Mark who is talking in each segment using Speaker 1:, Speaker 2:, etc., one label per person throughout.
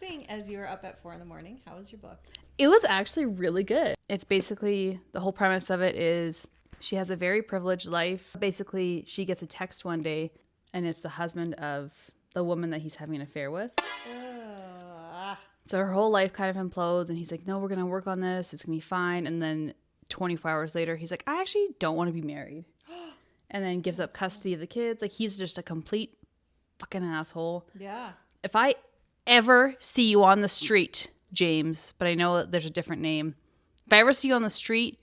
Speaker 1: morning as you were up at 4 a.m. How was your book?
Speaker 2: It was actually really good. It's basically, the whole premise of it is she has a very privileged life. Basically, she gets a text one day, and it's the husband of the woman that he's having an affair with. So her whole life kind of implodes, and he's like, no, we're going to work on this. It's going to be fine. And then 24 hours later, he's like, I actually don't want to be married. And then gives up custody of the kids. Like, he's just a complete fucking asshole.
Speaker 1: Yeah.
Speaker 2: If I ever see you on the street, James, but I know there's a different name. If I ever see you on the street,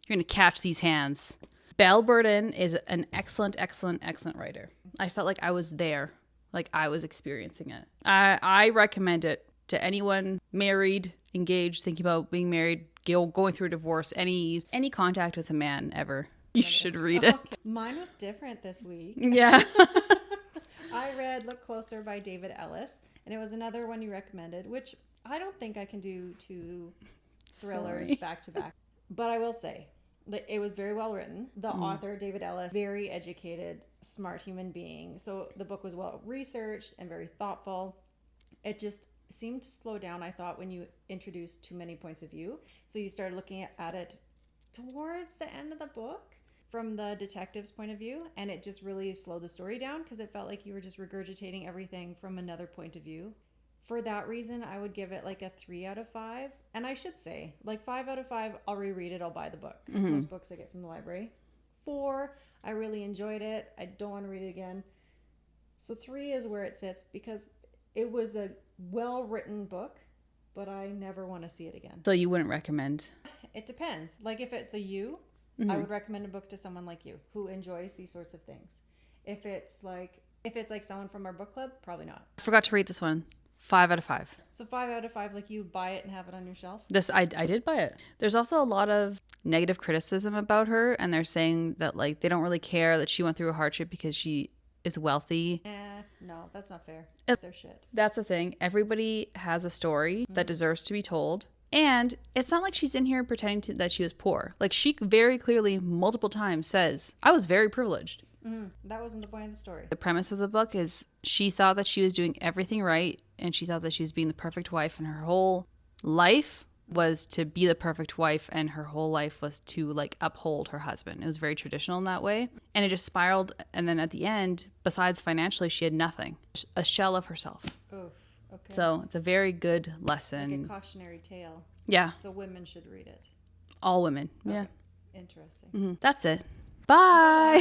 Speaker 2: you're going to catch these hands. Belle Burden is an excellent, excellent, excellent writer. I felt like I was there. Like I was experiencing it. I recommend it to anyone married, engaged, thinking about being married, going through a divorce, any contact with a man ever. You should read it.
Speaker 1: Okay. Mine was different this week.
Speaker 2: Yeah.
Speaker 1: I read Look Closer by David Ellis, and it was another one you recommended, which I don't think I can do two thrillers back to back. But I will say that it was very well written. The author, David Ellis, very educated, smart human being. So the book was well researched and very thoughtful. It just seemed to slow down, I thought, when you introduced too many points of view. So you started looking at it towards the end of the book from the detective's point of view, and it just really slowed the story down because it felt like you were just regurgitating everything from another point of view. For that reason, I would give it like a 3 out of 5. And I should say, like 5 out of 5, I'll reread it, I'll buy the book. Because most books I get from the library. 4, I really enjoyed it. I don't want to read it again. So 3 is where it sits because it was a well-written book, but I never want to see it again.
Speaker 2: So you wouldn't recommend?
Speaker 1: It depends. Like if it's a you, I would recommend a book to someone like you who enjoys these sorts of things. If it's like someone from our book club, probably not.
Speaker 2: I forgot to rate this one. 5 out of 5.
Speaker 1: So 5 out of 5, like you buy it and have it on your shelf?
Speaker 2: I did buy it. There's also a lot of negative criticism about her, and they're saying that like they don't really care that she went through a hardship because she is wealthy.
Speaker 1: No, that's not fair. It's their shit.
Speaker 2: That's the thing. Everybody has a story that deserves to be told. And it's not like she's in here pretending that she was poor. Like she very clearly multiple times says, I was very privileged.
Speaker 1: That wasn't the point of the story.
Speaker 2: The premise of the book is she thought that she was doing everything right, and she thought that she was being the perfect wife, and her whole life was to be the perfect wife, and her whole life was to like uphold her husband. It was very traditional in that way, and it just spiraled. And then at the end, besides financially, she had nothing, a shell of herself.
Speaker 1: Oof. Okay.
Speaker 2: So it's a very good lesson.
Speaker 1: Like a cautionary tale.
Speaker 2: Yeah.
Speaker 1: So women should read it.
Speaker 2: All women.
Speaker 1: Okay.
Speaker 2: Yeah.
Speaker 1: Interesting.
Speaker 2: That's it. Bye.